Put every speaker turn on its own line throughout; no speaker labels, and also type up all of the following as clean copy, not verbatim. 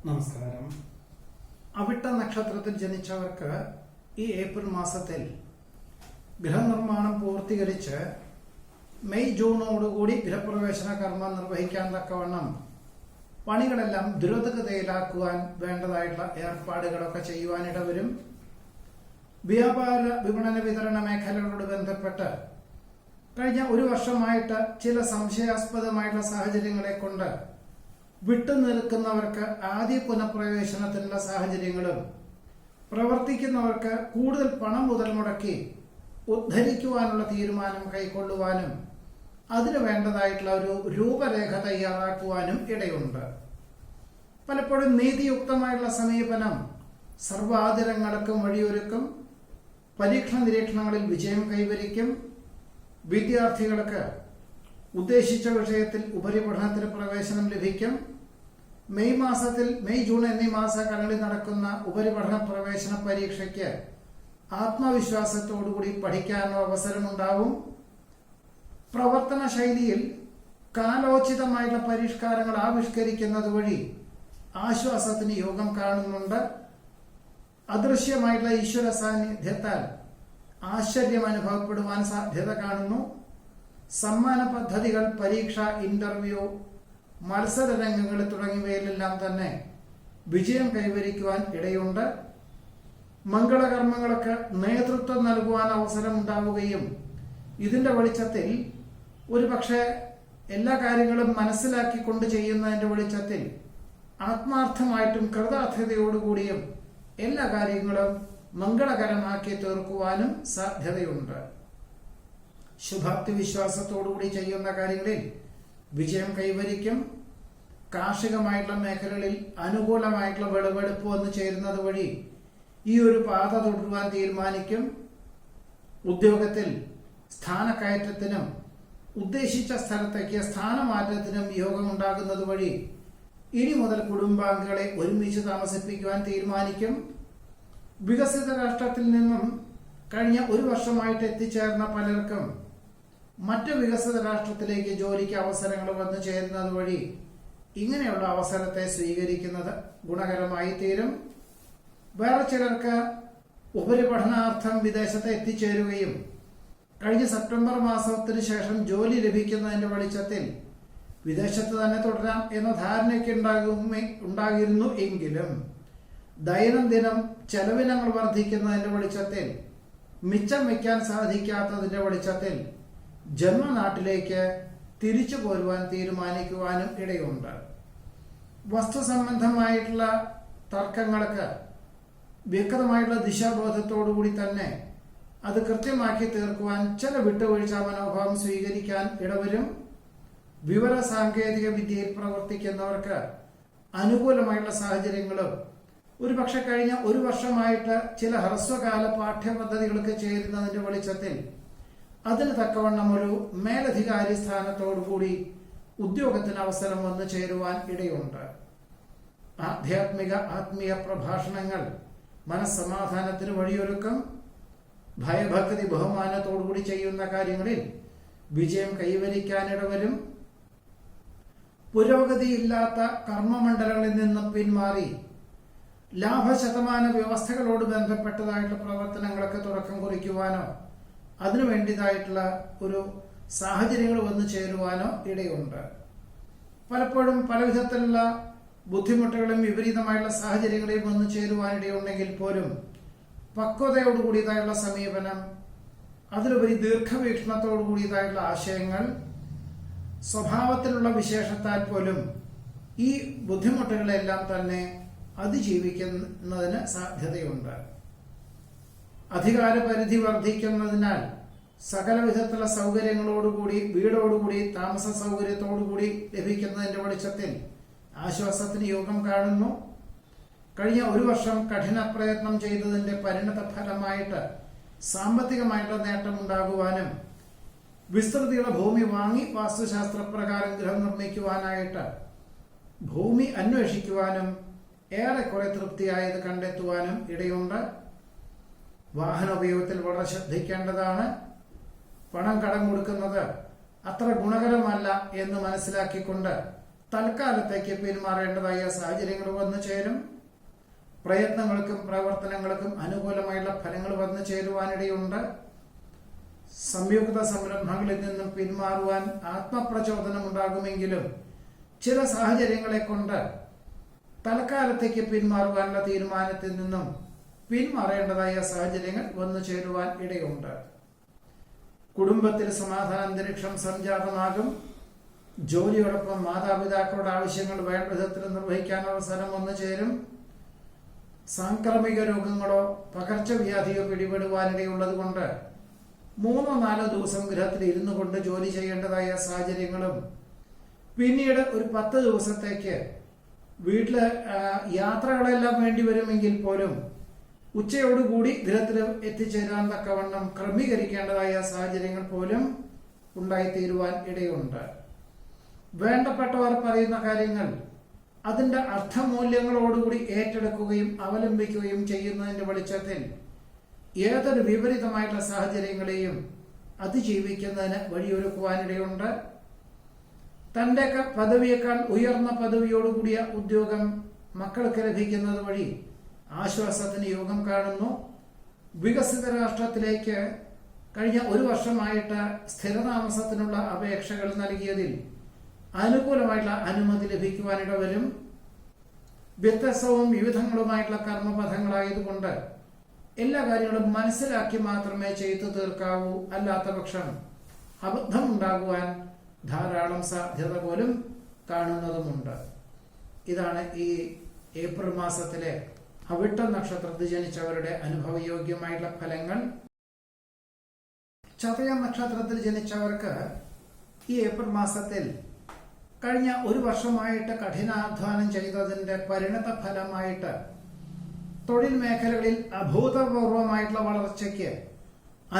നമസ്കാരം. അവിട്ട നക്ഷത്രത്തിൽ ജനിച്ചവർക്ക് ഈ ഏപ്രിൽ മാസത്തിൽ ഗൃഹനിർമ്മാണം പൂർത്തീകരിച്ച് മെയ് ജൂണോടുകൂടി ഗൃഹപ്രവേശന കർമ്മം നിർവഹിക്കാൻ തക്കവണ്ണം പണികളെല്ലാം ദ്രുതഗതിയിലാക്കുവാൻ വേണ്ടതായിട്ടുള്ള ഏർപ്പാടുകളൊക്കെ ചെയ്യുവാനിടവരും. വ്യാപാര വിപണന വിതരണ മേഖലകളോട് ബന്ധപ്പെട്ട് കഴിഞ്ഞ ഒരു വർഷമായിട്ട് ചില സംശയാസ്പദമായിട്ടുള്ള സാഹചര്യങ്ങളെ കൊണ്ട് വിട്ടുനിൽക്കുന്നവർക്ക് ആദ്യ പുനഃപ്രവേശനത്തിനുള്ള സാഹചര്യങ്ങളും, പ്രവർത്തിക്കുന്നവർക്ക് കൂടുതൽ പണം മുതൽ മുടക്കി ഉദ്ധരിക്കുവാനുള്ള തീരുമാനം കൈക്കൊള്ളുവാനും അതിനു വേണ്ടതായിട്ടുള്ള ഒരു രൂപരേഖ തയ്യാറാക്കുവാനും ഇടയുണ്ട്. പലപ്പോഴും നീതിയുക്തമായിട്ടുള്ള സമീപനം സർവാതിരങ്ങൾക്കും വഴിയൊരുക്കും. പരീക്ഷണ നിരീക്ഷണങ്ങളിൽ വിജയം കൈവരിക്കും. വിദ്യാർത്ഥികൾക്ക് ഉദ്ദേശിച്ച വിഷയത്തിൽ ഉപരിപഠനത്തിന് പ്രവേശനം ലഭിക്കും. മെയ് ജൂൺ എന്നീ മാസങ്ങളിൽ നടക്കുന്ന ഉപരിപഠന പ്രവേശന പരീക്ഷയ്ക്ക് ആത്മവിശ്വാസത്തോടുകൂടി പഠിക്കാനുള്ള അവസരമുണ്ടാവും. പ്രവർത്തന ശൈലിയിൽ കാലോചിതമായിട്ടുള്ള പരിഷ്കാരങ്ങൾ ആവിഷ്കരിക്കുന്നത് വഴി ആശ്വാസത്തിന് യോഗം കാണുന്നുണ്ട്. അദൃശ്യമായിട്ടുള്ള ഈശ്വര സാന്നിധ്യത്താൽ ആശ്ചര്യം അനുഭവപ്പെടുവാൻ സാധ്യത കാണുന്നു. സമ്മാന പദ്ധതികൾ, പരീക്ഷ, ഇന്റർവ്യൂ, മത്സര രംഗങ്ങൾ തുടങ്ങിയവയിലെല്ലാം തന്നെ വിജയം കൈവരിക്കുവാൻ ഇടയുണ്ട്. മംഗളകർമ്മങ്ങൾക്ക് നേതൃത്വം നൽകുവാൻ അവസരമുണ്ടാവുകയും ഇതിന്റെ വെളിച്ചത്തിൽ ഒരുപക്ഷെ എല്ലാ കാര്യങ്ങളും മനസ്സിലാക്കിക്കൊണ്ട് ചെയ്യുന്നതിന്റെ വെളിച്ചത്തിൽ ആത്മാർത്ഥമായിട്ടും കൃതാർത്ഥതയോടുകൂടിയും എല്ലാ കാര്യങ്ങളും മംഗളകരമാക്കി തീർക്കുവാനും സാധ്യതയുണ്ട്. ശുഭാപ്തി വിശ്വാസത്തോടുകൂടി ചെയ്യുന്ന കാര്യങ്ങളിൽ വിജയം കൈവരിക്കും. കാർഷികമായിട്ടുള്ള മേഖലകളിൽ അനുകൂലമായിട്ടുള്ള വിളവെടുപ്പ് വന്നു ചേരുന്നത് വഴി ഈ ഒരു പാത തുടരുവാൻ തീരുമാനിക്കും. ഉദ്യോഗത്തിൽ സ്ഥാനക്കയറ്റത്തിനും ഉദ്ദേശിച്ച സ്ഥലത്തേക്ക് സ്ഥാനമാറ്റത്തിനും യോഗമുണ്ടാകുന്നത് വഴി ഇനി മുതൽ കുടുംബാംഗങ്ങളെ ഒരുമിച്ച് താമസിപ്പിക്കുവാൻ തീരുമാനിക്കും. വികസിത രാഷ്ട്രത്തിൽ നിന്നും കഴിഞ്ഞ ഒരു വർഷമായിട്ട് എത്തിച്ചേർന്ന പലർക്കും മറ്റു വികസിത രാഷ്ട്രത്തിലേക്ക് ജോലിക്ക് അവസരങ്ങൾ വന്നു ചേരുന്നത് വഴി ഇങ്ങനെയുള്ള അവസരത്തെ സ്വീകരിക്കുന്നത് ഗുണകരമായി തീരും. വേറെ ചിലർക്ക് ഉപരിപഠനാർത്ഥം വിദേശത്ത് എത്തിച്ചേരുകയും കഴിഞ്ഞ സെപ്റ്റംബർ മാസത്തിന് ശേഷം ജോലി ലഭിക്കുന്നതിന്റെ വെളിച്ചത്തിൽ വിദേശത്ത് തന്നെ തുടരാം എന്ന ധാരണയ്ക്ക് ഉണ്ടായിരുന്നു എങ്കിലും ദൈനംദിനം ചെലവിനങ്ങൾ വർദ്ധിക്കുന്നതിന്റെ വെളിച്ചത്തിൽ, മിച്ചം വയ്ക്കാൻ സാധിക്കാത്തതിന്റെ വെളിച്ചത്തിൽ ജന്മനാട്ടിലേക്ക് തിരിച്ചു പോരുവാൻ തീരുമാനിക്കുവാനും ഇടയുണ്ട്. വസ്തു സംബന്ധമായിട്ടുള്ള തർക്കങ്ങൾക്ക് വ്യക്തമായിട്ടുള്ള ദിശാബോധത്തോടുകൂടി തന്നെ അത് കൃത്യമാക്കി തീർക്കുവാൻ ചില വിട്ടുവീഴ്ച മനോഭാവം സ്വീകരിക്കാൻ ഇടവരും. വിവര സാങ്കേതിക വിദ്യയിൽ പ്രവർത്തിക്കുന്നവർക്ക് അനുകൂലമായിട്ടുള്ള സാഹചര്യങ്ങളും, ഒരുപക്ഷെ കഴിഞ്ഞ ഒരു വർഷമായിട്ട് ചില ഹ്രസ്വകാല പാഠ്യപദ്ധതികൾക്ക് ചേരുന്നതിന്റെ വെളിച്ചത്തിൽ അതിന് തക്കവണ്ണം ഒരു മേലധികാരി സ്ഥാനത്തോടുകൂടി ഉദ്യോഗത്തിന് അവസരം വന്നു ചേരുവാൻ ഇടയുണ്ട്. ആത്മീയ പ്രഭാഷണങ്ങൾ മനസ്സമാധാനത്തിന് വഴിയൊരുക്കും. ഭയഭക്തി ബഹുമാനത്തോടുകൂടി ചെയ്യുന്ന കാര്യങ്ങളിൽ വിജയം കൈവരിക്കാനിടവരും. പുരോഗതിയില്ലാത്ത കർമ്മമണ്ഡലങ്ങളിൽ നിന്നും പിന്മാറി ലാഭശതമാന വ്യവസ്ഥകളോട് ബന്ധപ്പെട്ടതായിട്ടുള്ള പ്രവർത്തനങ്ങളൊക്കെ തുടക്കം കുറിക്കുവാനോ അതിനു വേണ്ടിയതായിട്ടുള്ള ഒരു സാഹചര്യങ്ങൾ വന്നു ചേരുവാനോ ഇടയുണ്ട്. പലപ്പോഴും പലവിധത്തിലുള്ള ബുദ്ധിമുട്ടുകളും വിപരീതമായുള്ള സാഹചര്യങ്ങളിൽ വന്നു ചേരുവാനിടയുണ്ടെങ്കിൽ പോലും പക്വതയോടുകൂടിയതായുള്ള സമീപനം, അതിലുപരി ദീർഘവീക്ഷണത്തോടുകൂടിയതായുള്ള ആശയങ്ങൾ, സ്വഭാവത്തിലുള്ള വിശേഷത്താൽ പോലും ഈ ബുദ്ധിമുട്ടുകളെല്ലാം തന്നെ അതിജീവിക്കുന്നതിന് സാധ്യതയുണ്ട്. അധികാരപരിധി വർദ്ധിക്കുന്നതിനാൽ സകല വിധത്തിലുള്ള സൗകര്യങ്ങളോടുകൂടി, വീടോടുകൂടി, താമസ സൗകര്യത്തോടുകൂടി ലഭിക്കുന്നതിന്റെ വെളിച്ചത്തിൽ ആശ്വാസത്തിന് യോഗം കാണുന്നു. കഴിഞ്ഞ ഒരു വർഷം കഠിന പ്രയത്നം ചെയ്തതിന്റെ പരിണത ഫലമായിട്ട് സാമ്പത്തികമായിട്ടുള്ള നേട്ടമുണ്ടാകുവാനും, വിസ്തൃതിയുള്ള ഭൂമി വാങ്ങി വാസ്തുശാസ്ത്രപ്രകാരം ഗൃഹം നിർമ്മിക്കുവാനായിട്ട് ഭൂമി അന്വേഷിക്കുവാനും ഏറെക്കുറെ തൃപ്തിയായത് കണ്ടെത്തുവാനും ഇടയുണ്ട്. വാഹന ഉപയോഗത്തിൽ വളരെ ശ്രദ്ധിക്കേണ്ടതാണ്. പണം കടം കൊടുക്കുന്നത് അത്ര ഗുണകരമല്ല എന്ന് മനസ്സിലാക്കിക്കൊണ്ട് തൽക്കാലത്തേക്ക് പിന്മാറേണ്ടതായ സാഹചര്യങ്ങൾ വന്നു ചേരും. പ്രയത്നങ്ങൾക്കും പ്രവർത്തനങ്ങൾക്കും അനുകൂലമായുള്ള ഫലങ്ങൾ വന്നു ചേരുവാനിടയുണ്ട്. സംയുക്ത സംരംഭങ്ങളിൽ നിന്നും പിന്മാറുവാൻ ആത്മപ്രചോദനം ഉണ്ടാകുമെങ്കിലും ചില സാഹചര്യങ്ങളെ കൊണ്ട് തൽക്കാലത്തേക്ക് പിന്മാറുവാനുള്ള തീരുമാനത്തിൽ നിന്നും പിന്മാറേണ്ടതായ സാഹചര്യങ്ങൾ വന്നു ചേരുവാൻ ഇടയുണ്ട്. കുടുംബത്തിൽ സമാധാന അന്തരീക്ഷം സംജാതമാകും. ജോലിയോടൊപ്പം മാതാപിതാക്കളുടെ ആവശ്യങ്ങൾ വേണ്ട വിധത്തിൽ നിർവഹിക്കാൻ അവസരം വന്നു ചേരും. സാംക്രമിക രോഗങ്ങളോ പകർച്ചവ്യാധിയോ പിടിപെടുവാനിടയുള്ളത് കൊണ്ട് 3-4 ദിവസം ഗൃഹത്തിൽ ഇരുന്നു കൊണ്ട് ജോലി ചെയ്യേണ്ടതായ സാഹചര്യങ്ങളും പിന്നീട് ഒരു 10 ദിവസത്തേക്ക് വീട്ടില് യാത്രകളെല്ലാം വേണ്ടിവരുമെങ്കിൽ പോലും ഉച്ചയോടുകൂടി ഗൃഹത്തിൽ എത്തിച്ചേരാൻ തക്കവണ്ണം ക്രമീകരിക്കേണ്ടതായ സാഹചര്യങ്ങൾ പോലും ഉണ്ടായിത്തീരുവാൻ ഇടയുണ്ട്. വേണ്ടപ്പെട്ടവർ പറയുന്ന കാര്യങ്ങൾ അതിന്റെ അർത്ഥമൂല്യങ്ങളോടുകൂടി ഏറ്റെടുക്കുകയും അവലംബിക്കുകയും ചെയ്യുന്നതിന്റെ വെളിച്ചത്തിൽ ഏതൊരു വിപരീതമായിട്ടുള്ള സാഹചര്യങ്ങളെയും അതിജീവിക്കുന്നതിന് വഴിയൊരുക്കുവാനിടയുണ്ട്. തന്റെ പദവിയേക്കാൾ ഉയർന്ന പദവിയോടുകൂടിയ ഉദ്യോഗം മക്കൾക്ക് ലഭിക്കുന്നത് വഴി ആശ്വാസത്തിന് യോഗം കാണുന്നു. വികസിത രാഷ്ട്രത്തിലേക്ക് കഴിഞ്ഞ 1 വർഷമായിട്ട് സ്ഥിരതാമസത്തിനുള്ള അപേക്ഷകൾ നൽകിയതിൽ അനുകൂലമായിട്ടുള്ള അനുമതി ലഭിക്കുവാനിട വരും. വ്യത്യസ്തവും വിവിധങ്ങളുമായിട്ടുള്ള കർമ്മപഥങ്ങളായതുകൊണ്ട് എല്ലാ കാര്യങ്ങളും മനസ്സിലാക്കി മാത്രമേ ചെയ്തു തീർക്കാവൂ. അല്ലാത്ത പക്ഷം അബദ്ധമുണ്ടാകുവാൻ ധാരാളം സാധ്യത പോലും കാണുന്നതുമുണ്ട്. ഇതാണ് ഈ ഏപ്രിൽ മാസത്തിലെ അവിട്ടം നക്ഷത്രത്തിൽ ജനിച്ചവരുടെ അനുഭവയോഗ്യമായിട്ടുള്ള ഫലങ്ങൾ. ചതയം നക്ഷത്രത്തിൽ ജനിച്ചവർക്ക് ഈ ഏപ്രിൽ മാസത്തിൽ കഴിഞ്ഞ 1 വർഷമായിട്ട് കഠിനാധ്വാനം ചെയ്തതിന്റെ പരിണത ഫലമായിട്ട് തൊഴിൽ മേഖലകളിൽ അഭൂതപൂർവമായിട്ടുള്ള വളർച്ചയ്ക്ക്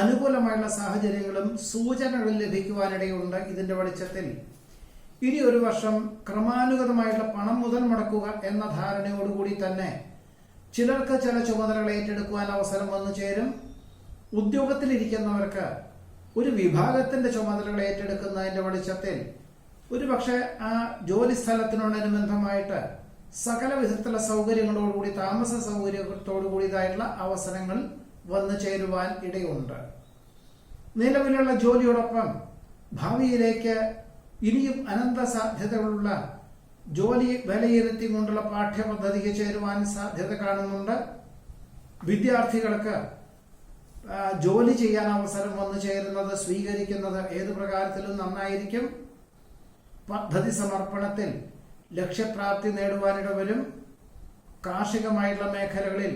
അനുകൂലമായുള്ള സാഹചര്യങ്ങളും സൂചനകളും ലഭിക്കുവാനിടയുണ്ട്. ഇതിന്റെ വെളിച്ചത്തിൽ ഇനി 1 വർഷം ക്രമാനുഗതമായിട്ടുള്ള പണം മുതൽ മുടക്കുക എന്ന ധാരണയോടുകൂടി തന്നെ ചിലർക്ക് ചില ചുമതലകൾ ഏറ്റെടുക്കുവാൻ അവസരം വന്നു ചേരും. ഉദ്യോഗത്തിലിരിക്കുന്നവർക്ക് ഒരു വിഭാഗത്തിന്റെ ചുമതലകൾ ഏറ്റെടുക്കുന്നതിന്റെ വെളിച്ചത്തിൽ ഒരുപക്ഷെ ആ ജോലി സ്ഥലത്തിനോടനുബന്ധമായിട്ട് സകല വിധത്തിലുള്ള സൗകര്യങ്ങളോടുകൂടി താമസ സൗകര്യത്തോടുകൂടിയതായിട്ടുള്ള അവസരങ്ങൾ വന്നു ചേരുവാൻ ഇടയുണ്ട്. നിലവിലുള്ള ജോലിയോടൊപ്പം ഭാവിയിലേക്ക് ഇനിയും അനന്ത സാധ്യതകളുള്ള ജോലി വിലയിരുത്തി കൊണ്ടുള്ള പാഠ്യപദ്ധതിക്ക് ചേരുവാൻ സാധ്യത കാണുന്നുണ്ട്. വിദ്യാർത്ഥികൾക്ക് ജോലി ചെയ്യാൻ അവസരം വന്നു ചേരുന്നത് സ്വീകരിക്കുന്നത് ഏതു പ്രകാരത്തിലും നന്നായിരിക്കും. പദ്ധതി സമർപ്പണത്തിൽ ലക്ഷ്യപ്രാപ്തി നേടുവാനിട വരും. കാർഷികമായിട്ടുള്ള മേഖലകളിൽ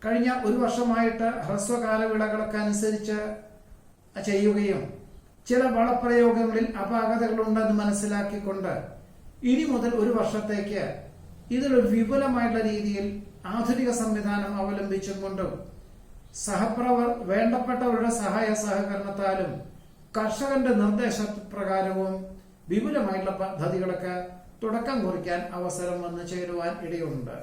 കഴിഞ്ഞ 1 വർഷമായിട്ട് ഹ്രസ്വകാല വിളകൾക്ക് അനുസരിച്ച് ചെയ്യുകയും ചില വളപ്രയോഗങ്ങളിൽ അപാകതകളുണ്ടെന്ന് മനസ്സിലാക്കിക്കൊണ്ട് ഇനി മുതൽ 1 വർഷത്തേക്ക് ഇതിലൊരു വിപുലമായിട്ടുള്ള രീതിയിൽ ആധുനിക സംവിധാനം അവലംബിച്ചും കൊണ്ടും വേണ്ടപ്പെട്ടവരുടെ സഹായ സഹകരണത്താലും കർഷകന്റെ നിർദ്ദേശപ്രകാരവും വിപുലമായിട്ടുള്ള പദ്ധതികളൊക്കെ തുടക്കം കുറിക്കാൻ അവസരം വന്നു ചേരുവാൻ ഇടയുണ്ട്.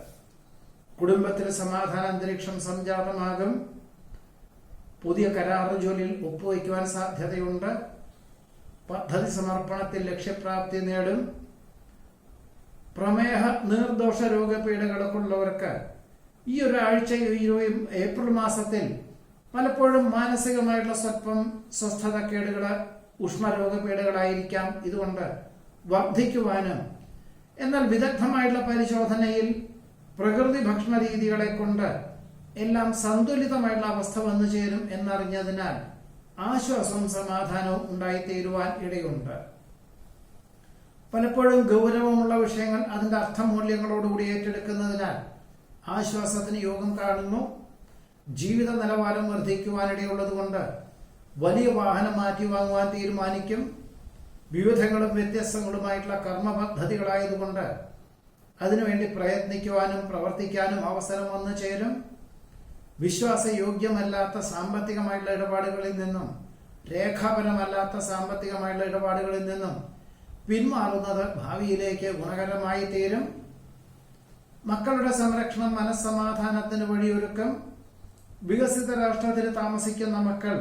കുടുംബത്തിൽ സമാധാന അന്തരീക്ഷം സംജാതമാകും. പുതിയ കരാറ് ജോലിയിൽ ഒപ്പുവയ്ക്കുവാൻ സാധ്യതയുണ്ട്. പദ്ധതി സമർപ്പണത്തിൽ ലക്ഷ്യപ്രാപ്തി നേടും. പ്രമേഹ നീർദോഷ രോഗപീഠകളൊക്കെയുള്ളവർക്ക് ഈ ഒരാഴ്ചയും ഏപ്രിൽ മാസത്തിൽ പലപ്പോഴും മാനസികമായിട്ടുള്ള സ്വല്പം സ്വസ്ഥതക്കേടുകള് ഉഷ്ണരോഗപീഠകളായിരിക്കാം ഇതുകൊണ്ട് വർദ്ധിക്കുവാനും, എന്നാൽ വിദഗ്ധമായിട്ടുള്ള പരിശോധനയിൽ പ്രകൃതി ഭക്ഷണ രീതികളെ കൊണ്ട് എല്ലാം സന്തുലിതമായിട്ടുള്ള അവസ്ഥ വന്നു ചേരും എന്നറിഞ്ഞതിനാൽ ആശ്വാസവും സമാധാനവും ഉണ്ടായിത്തീരുവാൻ ഇടയുണ്ട്. പലപ്പോഴും ഗൗരവമുള്ള വിഷയങ്ങൾ അതിന്റെ അർത്ഥമൂല്യങ്ങളോടുകൂടി ഏറ്റെടുക്കുന്നതിനാൽ ആശ്വാസത്തിന് യോഗം കാണുന്നു. ജീവിത നിലവാരം വർദ്ധിക്കുവാനിടയുള്ളതുകൊണ്ട് വലിയ വാഹനം മാറ്റി വാങ്ങുവാൻ തീരുമാനിക്കും. വിവിധങ്ങളും വ്യത്യസ്തങ്ങളുമായിട്ടുള്ള കർമ്മ പദ്ധതികളായതുകൊണ്ട് അതിനുവേണ്ടി പ്രയത്നിക്കുവാനും പ്രവർത്തിക്കാനും അവസരം വന്നു ചേരും. വിശ്വാസയോഗ്യമല്ലാത്ത സാമ്പത്തികമായിട്ടുള്ള ഇടപാടുകളിൽ നിന്നും രേഖാപരമല്ലാത്ത സാമ്പത്തികമായിട്ടുള്ള ഇടപാടുകളിൽ നിന്നും പിന്മാറുന്നത് ഭാവിയിലേക്ക് ഗുണകരമായി തീരും. മക്കളുടെ സംരക്ഷണം മനസ്സമാധാനത്തിന് വഴിയൊരുക്കും. വികസിത രാഷ്ട്രത്തിൽ താമസിക്കുന്ന മക്കൾ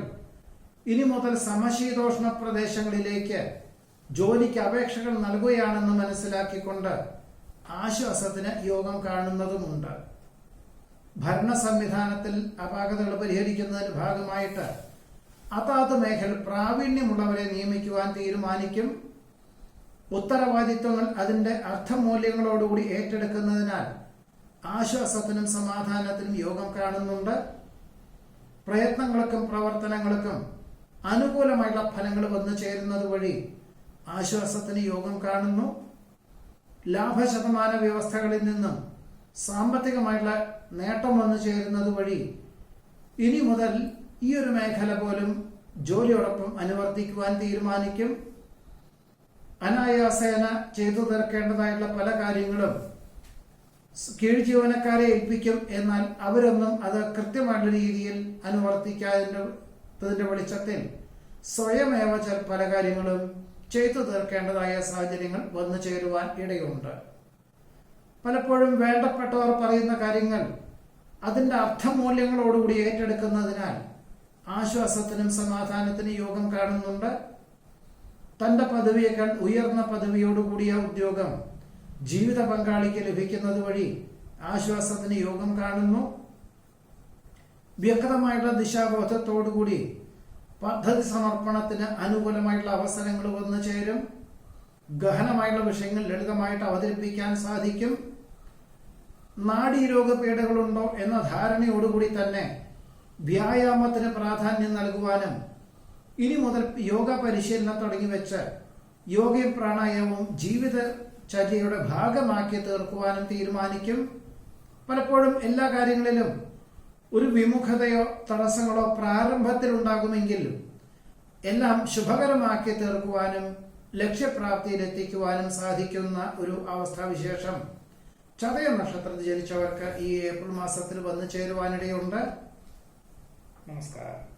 ഇനി മുതൽ സമശീതോഷ്ണ പ്രദേശങ്ങളിലേക്ക് ജോലിക്ക് അപേക്ഷകൾ നൽകുകയാണെന്ന് മനസ്സിലാക്കിക്കൊണ്ട് ആശ്വാസത്തിന് യോഗം കാണുന്നതുമുണ്ട്. ഭരണ സംവിധാനത്തിൽ അപാകതകൾ പരിഹരിക്കുന്നതിന് ഭാഗമായിട്ട് അതാത് മേഖല പ്രാവീണ്യമുള്ളവരെ നിയമിക്കുവാൻ തീരുമാനിക്കും. ഉത്തരവാദിത്വങ്ങൾ അതിന്റെ അർത്ഥമൂല്യങ്ങളോടുകൂടി ഏറ്റെടുക്കുന്നതിനാൽ ആശ്വാസത്തിനും സമാധാനത്തിനും യോഗം കാണുന്നുണ്ട്. പ്രയത്നങ്ങൾക്കും പ്രവർത്തനങ്ങൾക്കും അനുകൂലമായുള്ള ഫലങ്ങൾ വന്നു ചേരുന്നത് വഴി ആശ്വാസത്തിന് യോഗം കാണുന്നു. ലാഭശതമാന വ്യവസ്ഥകളിൽ നിന്നും സാമ്പത്തികമായിട്ടുള്ള നേട്ടം വന്നു ചേരുന്നത് വഴി ഇനി മുതൽ ഈ ഒരു മേഖല പോലും ജോലിയോടൊപ്പം അനുവർത്തിക്കുവാൻ തീരുമാനിക്കും. അനായാസേന ചെയ്തു തീർക്കേണ്ടതായുള്ള പല കാര്യങ്ങളും കീഴ് ജീവനക്കാരെ ഏൽപ്പിക്കും. എന്നാൽ അവരൊന്നും അത് കൃത്യമായിട്ടുള്ള രീതിയിൽ അനുവർത്തിക്കാതിന്റെ വെളിച്ചത്തിൽ സ്വയമേവ പല കാര്യങ്ങളും ചെയ്തു തീർക്കേണ്ടതായ സാഹചര്യങ്ങൾ വന്നു ചേരുവാൻ ഇടയുണ്ട്. പലപ്പോഴും വേണ്ടപ്പെട്ടവർ പറയുന്ന കാര്യങ്ങൾ അതിന്റെ അർത്ഥമൂല്യങ്ങളോടുകൂടി ഏറ്റെടുക്കുന്നതിനാൽ ആശ്വാസത്തിനും സമാധാനത്തിനും യോഗം കാണുന്നുണ്ട്. തന്റെ പദവിയേക്കാൾ ഉയർന്ന പദവിയോടുകൂടിയ ഉദ്യോഗം ജീവിത പങ്കാളിക്ക് ലഭിക്കുന്നത് വഴി ആശ്വാസത്തിന് യോഗം കാണുന്നു. വ്യക്തമായിട്ടുള്ള ദിശാബോധത്തോടുകൂടി പദ്ധതി സമർപ്പണത്തിന് അനുകൂലമായിട്ടുള്ള അവസരങ്ങൾ വന്നു ചേരും. ഗഹനമായിട്ടുള്ള വിഷയങ്ങൾ ലളിതമായിട്ട് അവതരിപ്പിക്കാൻ സാധിക്കും. നാഡീരോഗ പീഡകളുണ്ടോ എന്ന ധാരണയോടുകൂടി തന്നെ വ്യായാമത്തിന് പ്രാധാന്യം നൽകുവാനും ഇനി മുതൽ യോഗ പരിശീലനം തുടങ്ങി വെച്ച് യോഗയും പ്രാണായാമവും ജീവിതചര്യയുടെ ഭാഗമാക്കി തീർക്കുവാനും തീരുമാനിക്കും. പലപ്പോഴും എല്ലാ കാര്യങ്ങളിലും ഒരു വിമുഖതയോ തടസ്സങ്ങളോ പ്രാരംഭത്തിൽ ഉണ്ടാകുമെങ്കിലും എല്ലാം ശുഭകരമാക്കി തീർക്കുവാനും ലക്ഷ്യപ്രാപ്തിയിലെത്തിക്കുവാനും സാധിക്കുന്ന ഒരു അവസ്ഥാവിശേഷം ചതയം നക്ഷത്രത്തിൽ ജനിച്ചവർക്ക് ഈ ഏപ്രിൽ മാസത്തിൽ വന്നു ചേരുവാനിടയുണ്ട്. നമസ്കാരം.